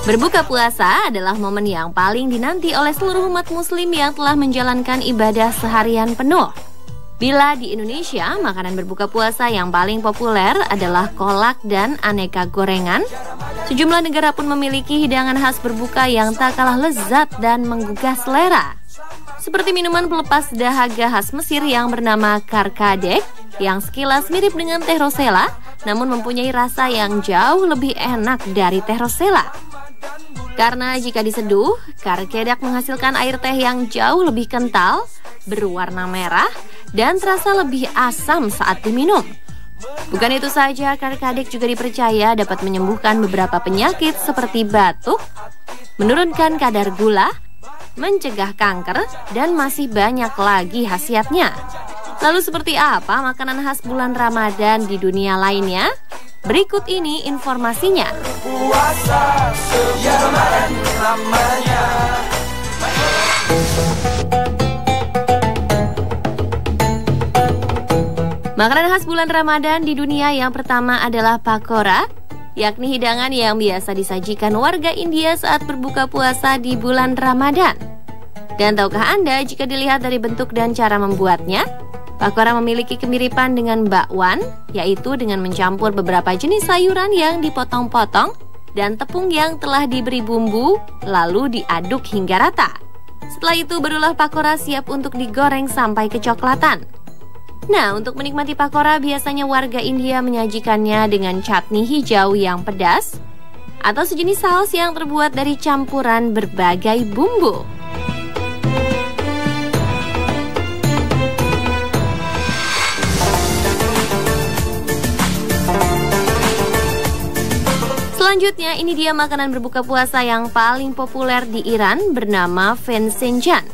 Berbuka puasa adalah momen yang paling dinanti oleh seluruh umat muslim yang telah menjalankan ibadah seharian penuh. Bila di Indonesia, makanan berbuka puasa yang paling populer adalah kolak dan aneka gorengan, sejumlah negara pun memiliki hidangan khas berbuka yang tak kalah lezat dan menggugah selera. Seperti minuman pelepas dahaga khas Mesir yang bernama karkadek, yang sekilas mirip dengan teh rosella, namun mempunyai rasa yang jauh lebih enak dari teh rosella. Karena jika diseduh, karkadek menghasilkan air teh yang jauh lebih kental, berwarna merah, dan terasa lebih asam saat diminum. Bukan itu saja, karkadek juga dipercaya dapat menyembuhkan beberapa penyakit seperti batuk, menurunkan kadar gula, mencegah kanker, dan masih banyak lagi khasiatnya. Lalu seperti apa makanan khas bulan Ramadan di dunia lainnya? Berikut ini informasinya. Makanan khas bulan Ramadan di dunia yang pertama adalah pakora, yakni hidangan yang biasa disajikan warga India saat berbuka puasa di bulan Ramadan. Dan tahukah Anda jika dilihat dari bentuk dan cara membuatnya, pakora memiliki kemiripan dengan bakwan, yaitu dengan mencampur beberapa jenis sayuran yang dipotong-potong dan tepung yang telah diberi bumbu, lalu diaduk hingga rata. Setelah itu barulah pakora siap untuk digoreng sampai kecoklatan. Nah, untuk menikmati pakora biasanya warga India menyajikannya dengan chutney hijau yang pedas atau sejenis saus yang terbuat dari campuran berbagai bumbu. Selanjutnya, ini dia makanan berbuka puasa yang paling populer di Iran bernama fensenjan.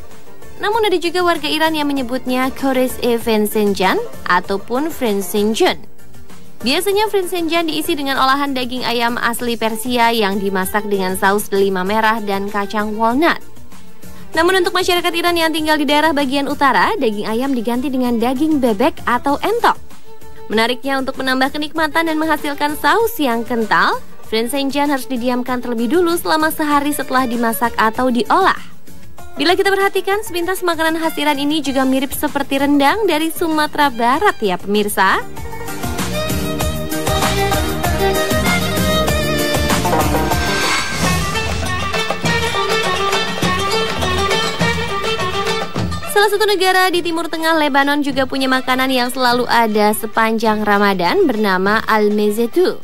Namun ada juga warga Iran yang menyebutnya Khoresh-e fensenjan ataupun fensenjan. Biasanya fensenjan diisi dengan olahan daging ayam asli Persia yang dimasak dengan saus delima merah dan kacang walnut. Namun untuk masyarakat Iran yang tinggal di daerah bagian utara, daging ayam diganti dengan daging bebek atau entok. Menariknya, untuk menambah kenikmatan dan menghasilkan saus yang kental, fensenjan harus didiamkan terlebih dulu selama sehari setelah dimasak atau diolah. Bila kita perhatikan, sepintas makanan khas Iran ini juga mirip seperti rendang dari Sumatera Barat ya pemirsa. Salah satu negara di Timur Tengah, Lebanon, juga punya makanan yang selalu ada sepanjang Ramadan bernama al-mezetu.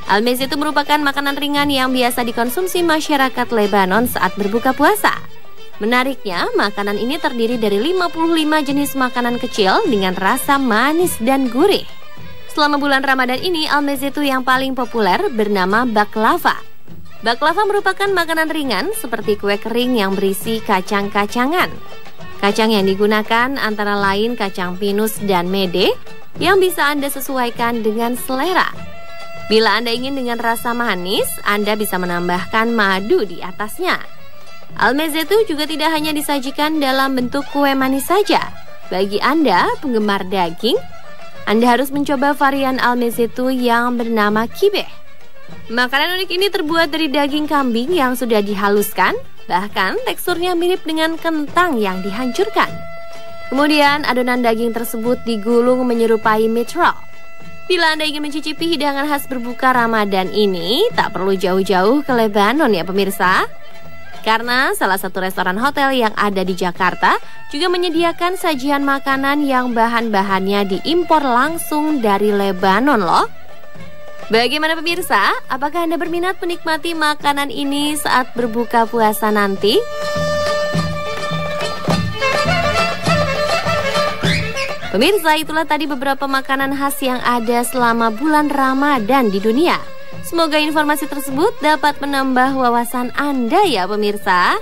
Al-mezetu merupakan makanan ringan yang biasa dikonsumsi masyarakat Lebanon saat berbuka puasa. Menariknya, makanan ini terdiri dari 55 jenis makanan kecil dengan rasa manis dan gurih. Selama bulan Ramadan ini, al-mezetu yang paling populer bernama baklava. Baklava merupakan makanan ringan seperti kue kering yang berisi kacang-kacangan. Kacang yang digunakan antara lain kacang pinus dan mede yang bisa Anda sesuaikan dengan selera. Bila Anda ingin dengan rasa manis, Anda bisa menambahkan madu di atasnya. Al-mezetu juga tidak hanya disajikan dalam bentuk kue manis saja. Bagi Anda, penggemar daging, Anda harus mencoba varian al-mezetu yang bernama kibeh. Makanan unik ini terbuat dari daging kambing yang sudah dihaluskan, bahkan teksturnya mirip dengan kentang yang dihancurkan. Kemudian adonan daging tersebut digulung menyerupai meat roll. Bila Anda ingin mencicipi hidangan khas berbuka Ramadan ini, tak perlu jauh-jauh ke Lebanon ya pemirsa. Karena salah satu restoran hotel yang ada di Jakarta juga menyediakan sajian makanan yang bahan-bahannya diimpor langsung dari Lebanon loh. Bagaimana pemirsa? Apakah Anda berminat menikmati makanan ini saat berbuka puasa nanti? Pemirsa, itulah tadi beberapa makanan khas yang ada selama bulan Ramadan di dunia. Semoga informasi tersebut dapat menambah wawasan Anda ya pemirsa.